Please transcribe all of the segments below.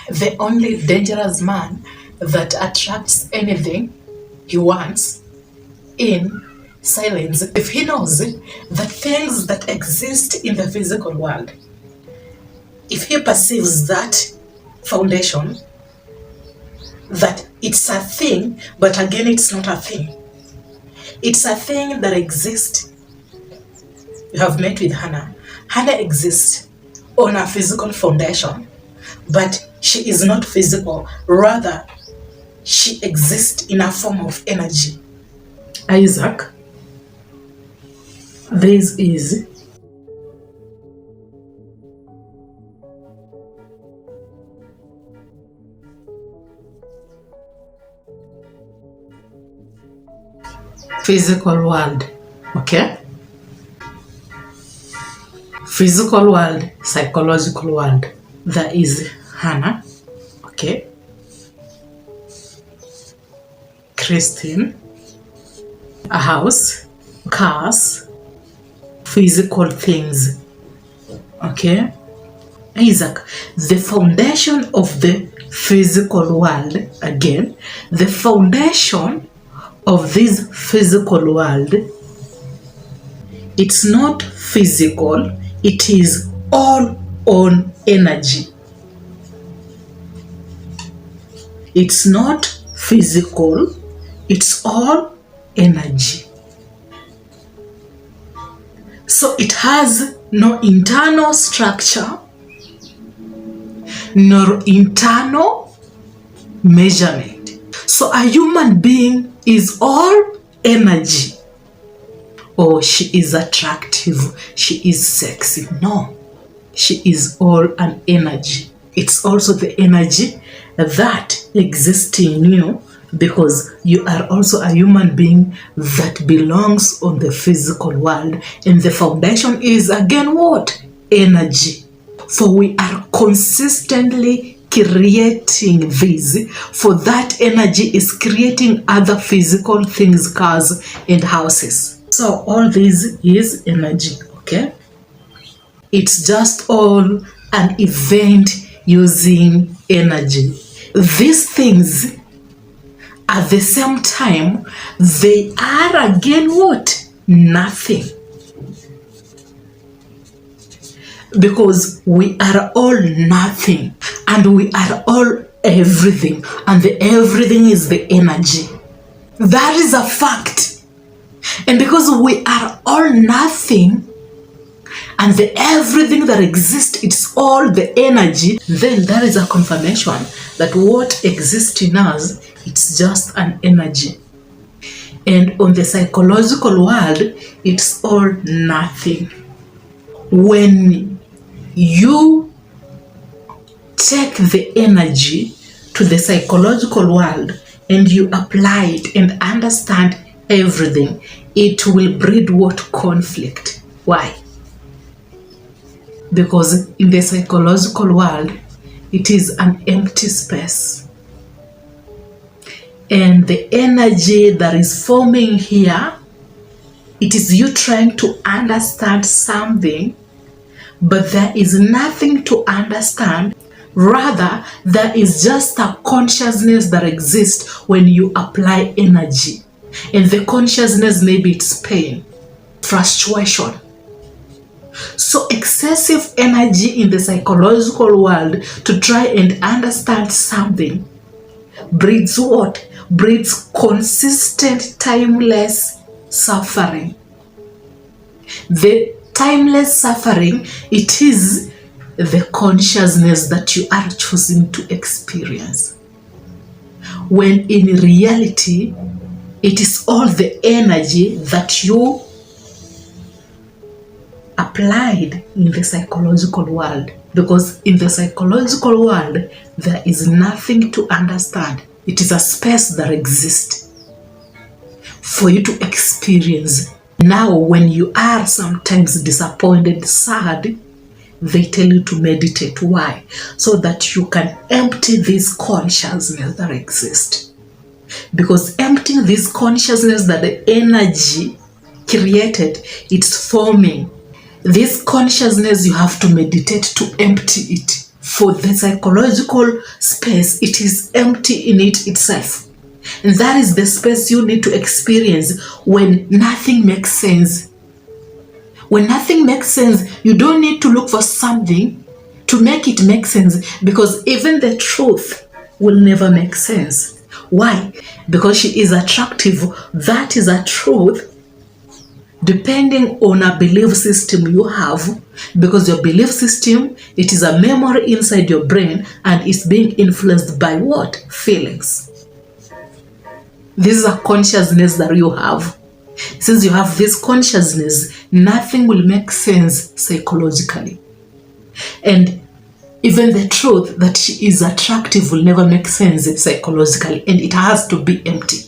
The only dangerous man that attracts anything he wants in silence, if he knows the things that exist in the physical world, if he perceives that foundation, that it's a thing, but again it's not a thing. It's a thing that exists. You have met with Hannah. Hannah exists on a physical foundation, but she is not physical. Rather, she exists in a form of energy. Isaac, this is physical world, okay? Physical world, psychological world. There is Hannah, okay? Christine, a house, cars, physical things, okay? Isaac, the foundation of the physical world, again, the foundation of this physical world, it's not physical, it is all on energy. It's not physical, it's all energy. So it has no internal structure, nor internal measurement. So a human being is all energy. Oh, she is attractive, she is sexy. No, she is all an energy. It's also the energy that exists in you, because you are also a human being that belongs on the physical world. And the foundation is again what? Energy. For we are consistently creating this, for that energy is creating other physical things, cars and houses. So all this is energy, okay? It's just all an event using energy. These things, at the same time, they are again what? Nothing. Because we are all nothing, and we are all everything, and the everything is the energy. That is a fact. And because we are all nothing, and the everything that exists, it's all the energy, then that is a confirmation that what exists in us, it's just an energy. And on the psychological world, it's all nothing. When you take the energy to the psychological world and you apply it and understand everything, it will breed what? Conflict. Why? Because in the psychological world, it is an empty space. And the energy that is forming here, it is you trying to understand something, but there is nothing to understand. Rather, there is just a consciousness that exists when you apply energy. And the consciousness, maybe it's pain, frustration. So excessive energy in the psychological world to try and understand something breeds what? Breeds consistent, timeless suffering. The timeless suffering, it is the consciousness that you are choosing to experience. When in reality, it is all the energy that you applied in the psychological world. Because in the psychological world, there is nothing to understand. It is a space that exists for you to experience. Now, when you are sometimes disappointed, sad, they tell you to meditate. Why? So that you can empty this consciousness that exists. Because emptying this consciousness that the energy created, it's forming. This consciousness, you have to meditate to empty it. for the psychological space, it is empty in it itself. And that is the space you need to experience when nothing makes sense. When nothing makes sense, you don't need to look for something to make it make sense, because even the truth will never make sense. Why? Because she is attractive. That is a truth depending on a belief system you have, because your belief system, it is a memory inside your brain and it's being influenced by what? Feelings. This is a consciousness that you have. Since you have this consciousness, nothing will make sense psychologically. And even the truth that she is attractive will never make sense psychologically, and it has to be empty.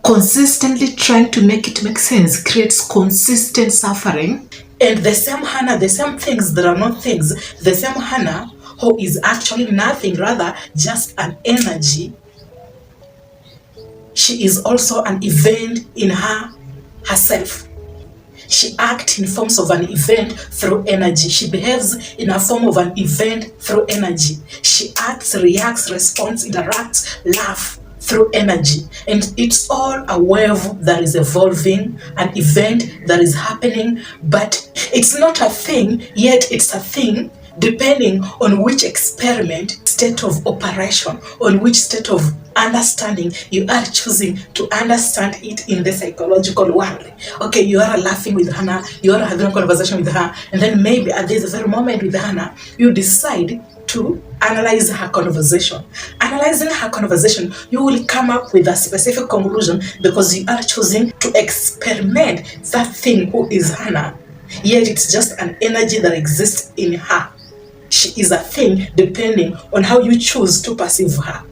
Consistently trying to make it make sense creates consistent suffering. And the same Hannah, the same things that are not things, the same Hannah who is actually nothing, rather just an energy, she is also an event in herself. She acts in forms of an event through energy. She behaves in a form of an event through energy. She acts, reacts, responds, interacts, laughs through energy. And it's all a wave that is evolving, an event that is happening, but it's not a thing, yet it's a thing depending on which experiment, state of operation, on which state of understanding you are choosing to understand it in the psychological world. Okay, you are laughing with Hannah, you are having a conversation with her, and then maybe at this very moment with Hannah, you decide to analyze her conversation. Analyzing her conversation, you will come up with a specific conclusion because you are choosing to experiment that thing who is Hannah, yet it's just an energy that exists in her. She is a thing depending on how you choose to perceive her.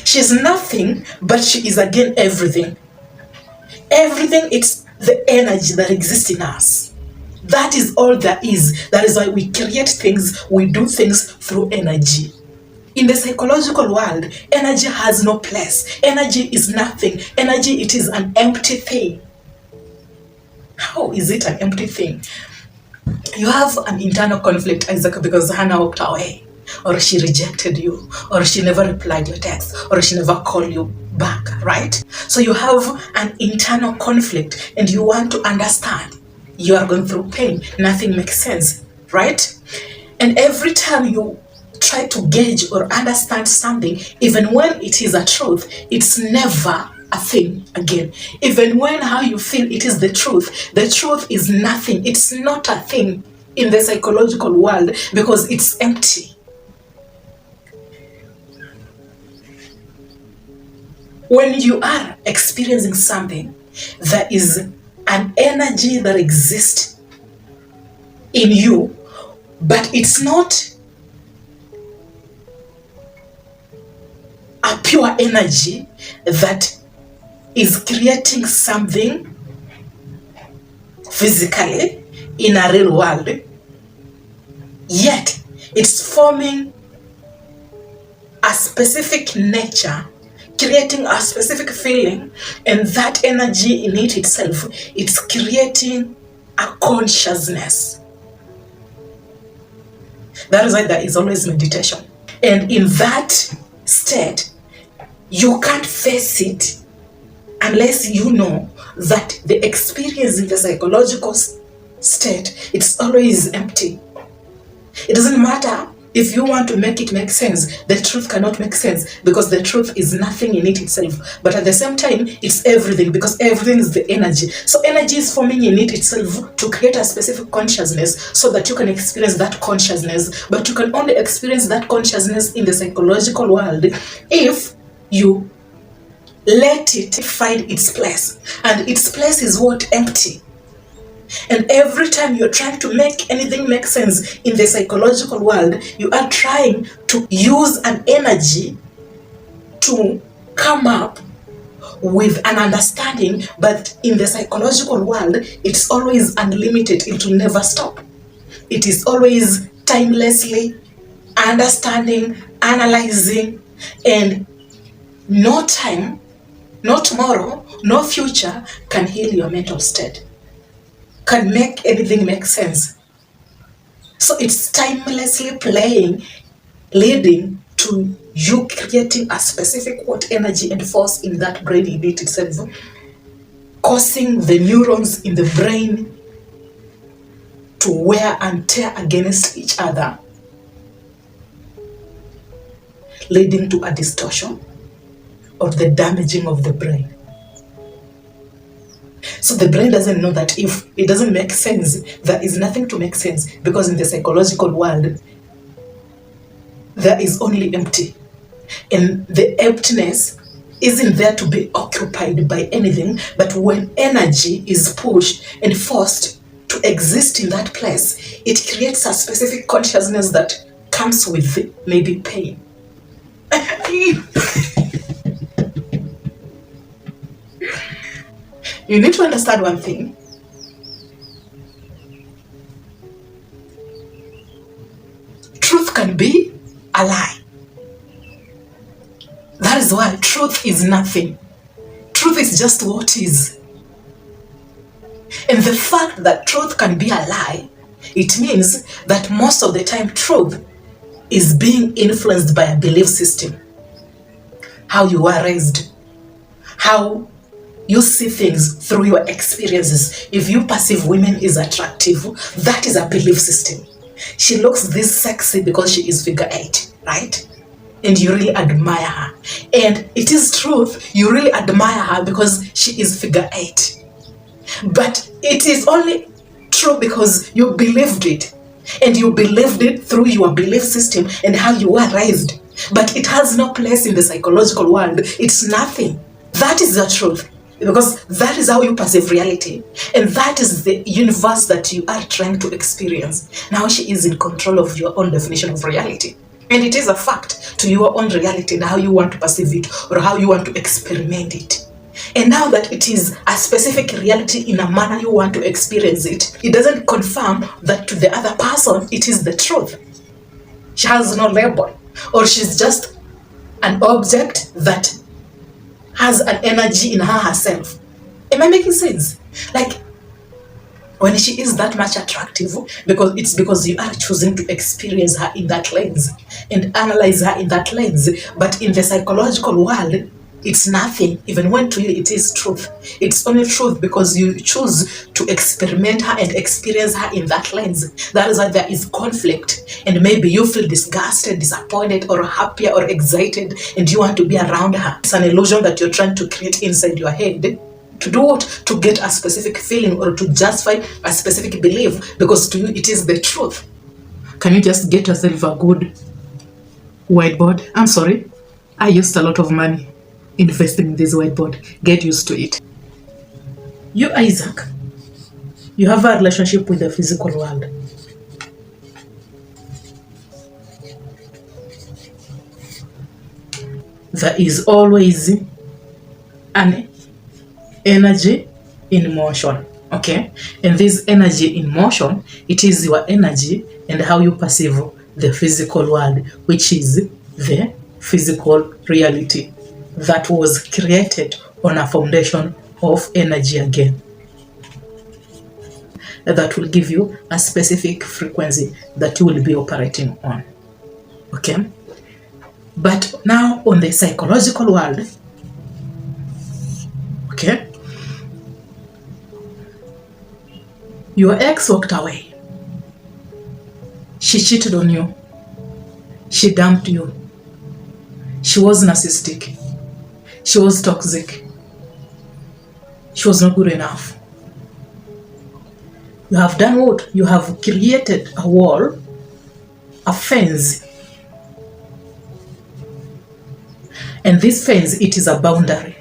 She is nothing, but she is again everything. Everything, it's the energy that exists in us. That is all there is. That is why we create things, we do things through energy. In the psychological world, energy has no place. Energy is nothing. Energy, it is an empty thing. How is it an empty thing? You have an internal conflict, Isaac, because Hannah walked away, or she rejected you, or she never replied your text, or she never called you back, right? So you have an internal conflict and you want to understand. You are going through pain. Nothing makes sense, right? And every time you try to gauge or understand something, even when it is a truth, it's never a thing again. Even when how you feel it is the truth is nothing. It's not a thing in the psychological world because it's empty. When you are experiencing something, there is an energy that exists in you, but it's not a pure energy that is creating something physically in a real world, yet it's forming a specific nature, creating a specific feeling, and that energy in it itself, it's creating a consciousness. That is why there is always meditation. And in that state, you can't face it unless you know that the experience in the psychological state, it's always empty. It doesn't matter if you want to make it make sense. The truth cannot make sense because the truth is nothing in it itself. But at the same time, it's everything because everything is the energy. So energy is forming in it itself to create a specific consciousness so that you can experience that consciousness. But you can only experience that consciousness in the psychological world if you let it find its place. And its place is what? Empty. And every time you're trying to make anything make sense in the psychological world, you are trying to use an energy to come up with an understanding, but in the psychological world, it's always unlimited. It will never stop. It is always timelessly understanding, analyzing, and no time, no tomorrow, no future can heal your mental state, can make anything make sense. So it's timelessly playing, leading to you creating a specific what energy and force in that brain unit itself, causing the neurons in the brain to wear and tear against each other, leading to a distortion or the damaging of the brain. So the brain doesn't know that if it doesn't make sense, there is nothing to make sense, because in the psychological world, there is only empty. And the emptiness isn't there to be occupied by anything, but when energy is pushed and forced to exist in that place, it creates a specific consciousness that comes with maybe pain. You need to understand one thing. Truth can be a lie. That is why truth is nothing. Truth is just what is. And the fact that truth can be a lie, it means that most of the time truth is being influenced by a belief system. How you were raised, how you see things through your experiences. If you perceive women as attractive, that is a belief system. She looks this sexy because she is figure 8, right? And you really admire her. And it is truth, you really admire her because she is figure 8. But it is only true because you believed it. And you believed it through your belief system and how you were raised. But it has no place in the psychological world. It's nothing. That is the truth. Because that is how you perceive reality. And that is the universe that you are trying to experience. Now she is in control of your own definition of reality. And it is a fact to your own reality and how you want to perceive it or how you want to experiment it. And now that it is a specific reality in a manner you want to experience it, it doesn't confirm that to the other person it is the truth. She has no label, or she's just an object that has an energy in her herself. Am I making sense? Like, when she is that much attractive, because you are choosing to experience her in that lens and analyze her in that lens. But in the psychological world, it's nothing. Even when to you it is truth. It's only truth because you choose to experiment her and experience her in that lens. That is why there is conflict. And maybe you feel disgusted, disappointed, or happier or excited, and you want to be around her. It's an illusion that you're trying to create inside your head. To do what? To get a specific feeling or to justify a specific belief, because to you it is the truth. Can you just get yourself a good whiteboard? I'm sorry, I used a lot of money investing in this whiteboard. Get used to it. You, Isaac, you have a relationship with the physical world. There is always an energy in motion, okay? And this energy in motion, it is your energy and how you perceive the physical world, which is the physical reality that was created on a foundation of energy again. That will give you a specific frequency that you will be operating on, okay? But now on the psychological world, okay, your ex walked away. She cheated on you. She dumped you. She was narcissistic. She was toxic. She was not good enough. You have done what? You have created a wall, a fence. And this fence, it is a boundary.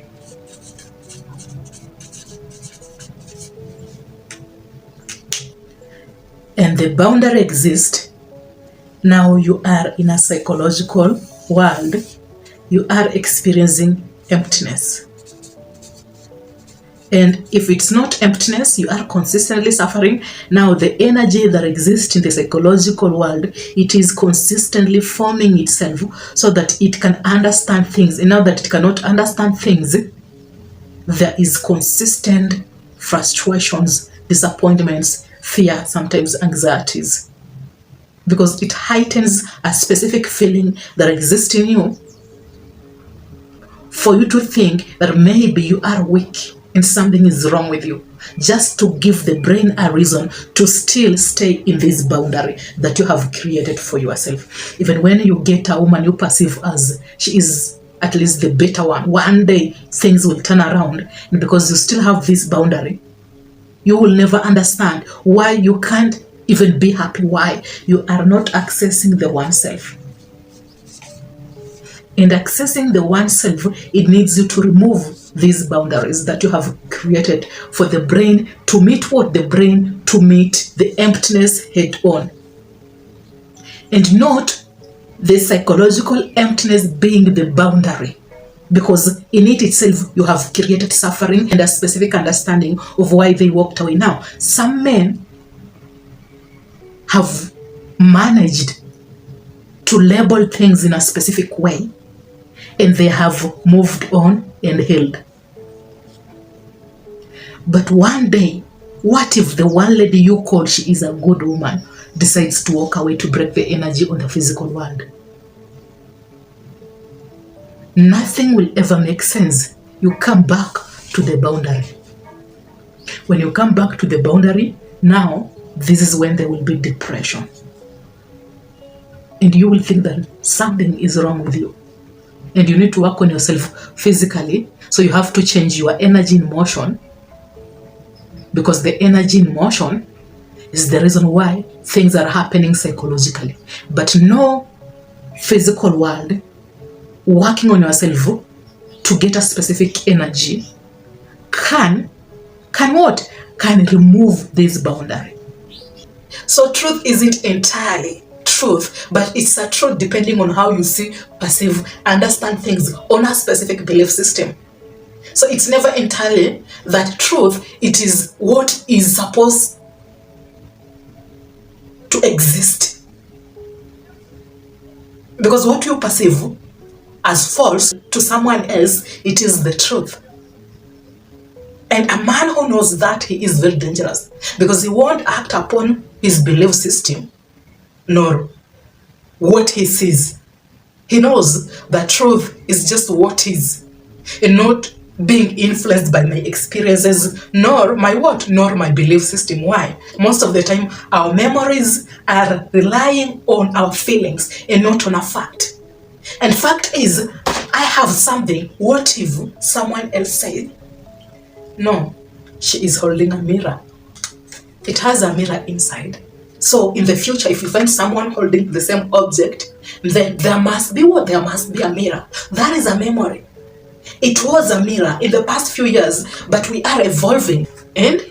And the boundary exists. Now you are in a psychological world. You are experiencing emptiness. And if it's not emptiness, you are consistently suffering. Now the energy that exists in the psychological world, it is consistently forming itself so that it can understand things. And now that it cannot understand things, there is consistent frustrations, disappointments, fear, sometimes anxieties. because it heightens a specific feeling that exists in you for you to think that maybe you are weak and something is wrong with you, just to give the brain a reason to still stay in this boundary that you have created for yourself. Even when you get a woman you perceive as she is at least the better one day things will turn around, and because you still have this boundary, you will never understand why you can't even be happy, why you are not accessing the oneself. And accessing the oneself, it needs you to remove these boundaries that you have created for the brain to meet what? The brain to meet the emptiness head on. And not the psychological emptiness being the boundary. Because in it itself, you have created suffering and a specific understanding of why they walked away. Now, some men have managed to label things in a specific way, and they have moved on and healed. But one day, what if the one lady you call she is a good woman decides to walk away to break the energy on the physical world? Nothing will ever make sense. You come back to the boundary. When you come back to the boundary, now this is when there will be depression. And you will think that something is wrong with you. And you need to work on yourself physically. So you have to change your energy in motion, because the energy in motion is the reason why things are happening psychologically. But no physical world working on yourself to get a specific energy can what? Can remove this boundary. So truth isn't entirely truth, but it's a truth depending on how you see, perceive, understand things on a specific belief system. So it's never entirely that truth, it is what is supposed to exist. Because what you perceive as false to someone else, it is the truth. And a man who knows that, he is very dangerous, because he won't act upon his belief system nor what he sees. He knows that truth is just what is, and not being influenced by my experiences, nor my what? Nor my belief system. Why? Most of the time, our memories are relying on our feelings and not on a fact. And fact is, I have something. What if someone else said, no, she is holding a mirror. It has a mirror inside. So in the future, if you find someone holding the same object, then there must be what? There must be a mirror. That is a memory. It was a mirror in the past few years, but we are evolving, and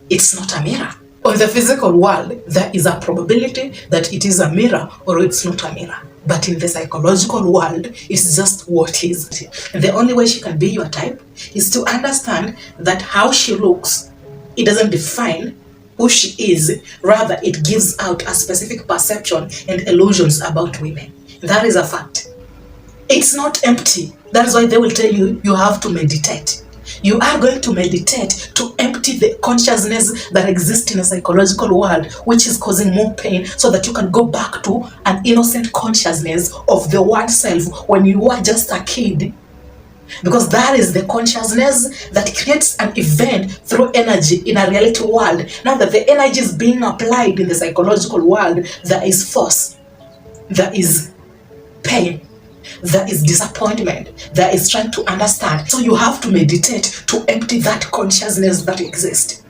it's not a mirror. On the physical world, there is a probability that it is a mirror or it's not a mirror. But in the psychological world, it's just what is. And the only way she can be your type is to understand that how she looks, it doesn't define who she is. Rather, it gives out a specific perception and illusions about women. That is a fact. It's not empty. That is why they will tell you, you have to meditate. You are going to meditate to empty the consciousness that exists in a psychological world, which is causing more pain, so that you can go back to an innocent consciousness of the one self when you were just a kid. Because that is the consciousness that creates an event through energy in a reality world. Now that the energy is being applied in the psychological world, there is force, there is pain, there is disappointment, there is trying to understand. So you have to meditate to empty that consciousness that exists.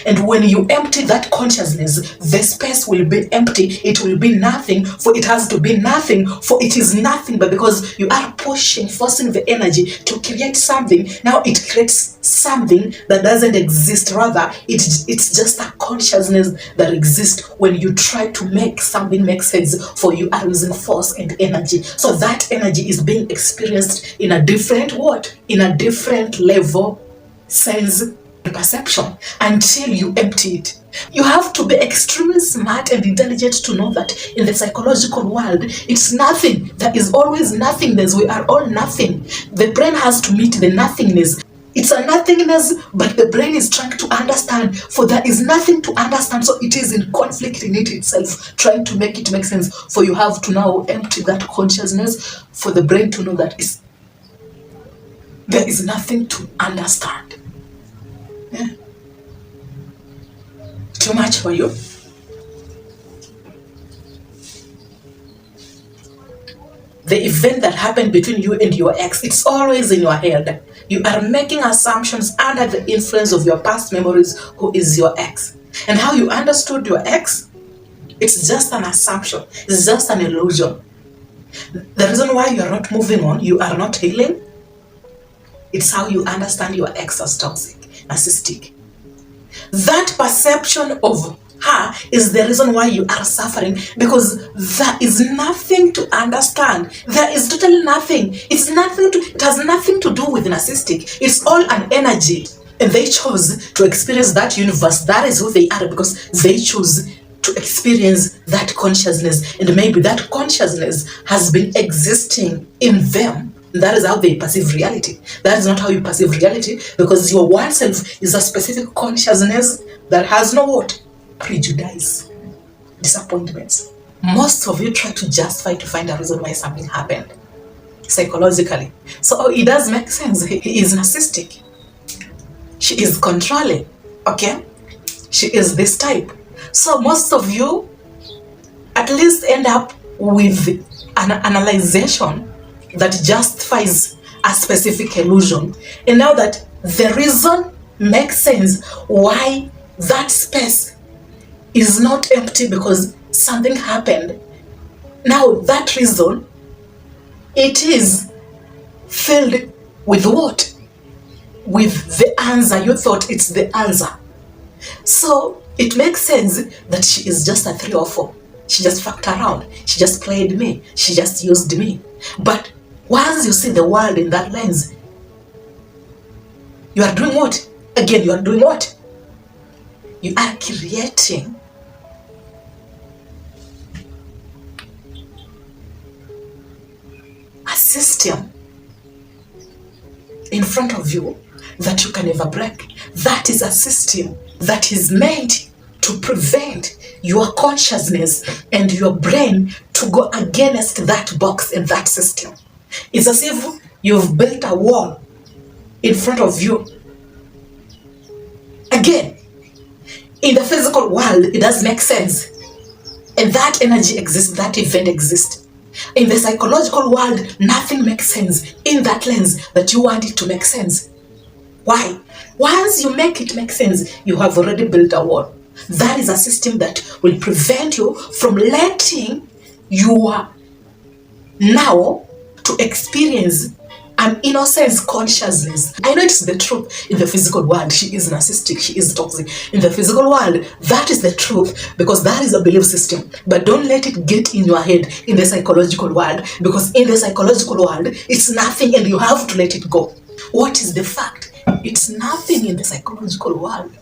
And when you empty that consciousness, the space will be empty. It will be nothing, for it has to be nothing, for it is nothing. But because you are pushing, forcing the energy to create something, now it creates something that doesn't exist. Rather, it's just a consciousness that exists. When you try to make something make sense, for you are using force and energy. So that energy is being experienced in a different what? In a different level, sense, perception, until you empty it. You have to be extremely smart and intelligent to know that in the psychological world, it's nothing. There is always nothingness. We are all nothing. The brain has to meet the nothingness. It's a nothingness, but the brain is trying to understand, for there is nothing to understand, so it is in conflict in it itself, trying to make it make sense. For you have to now empty that consciousness for the brain to know that there is nothing to understand. Yeah. Too much for you? The event that happened between you and your ex, it's always in your head. You are making assumptions under the influence of your past memories, who is your ex. And how you understood your ex, it's just an assumption. It's just an illusion. The reason why you are not moving on, you are not healing, it's how you understand your ex as toxic, narcissistic. That perception of her is the reason why you are suffering, because there is nothing to understand. There is totally nothing. It has nothing to do with narcissistic. It's all an energy. And they chose to experience that universe. That is who they are, because they choose to experience that consciousness. And maybe that consciousness has been existing in them. That is how they perceive reality. That is not how you perceive reality, because your one self is a specific consciousness that has no what? Prejudice, disappointments. Most of you try to justify to find a reason why something happened psychologically. So it does make sense. He is narcissistic. She is controlling. Okay? She is this type. So most of you at least end up with an analyzation that justifies a specific illusion. And now that the reason makes sense why that space is not empty because something happened. Now that reason, it is filled with what? With the answer. You thought it's the answer. So it makes sense that she is just a 3 or 4. She just fucked around. She just played me. She just used me. But once you see the world in that lens, you are doing what? Again, you are doing what? You are creating a system in front of you that you can never break. That is a system that is made to prevent your consciousness and your brain to go against that box and that system. It's as if you've built a wall in front of you. Again, in the physical world, it does make sense. And that energy exists, that event exists. In the psychological world, nothing makes sense in that lens that you want it to make sense. Why? Once you make it make sense, you have already built a wall. That is a system that will prevent you from letting your now to experience an innocence consciousness. I know it's the truth in the physical world. She is narcissistic, she is toxic. In the physical world, that is the truth, because that is a belief system. But don't let it get in your head in the psychological world, because in the psychological world, it's nothing and you have to let it go. What is the fact? It's nothing in the psychological world.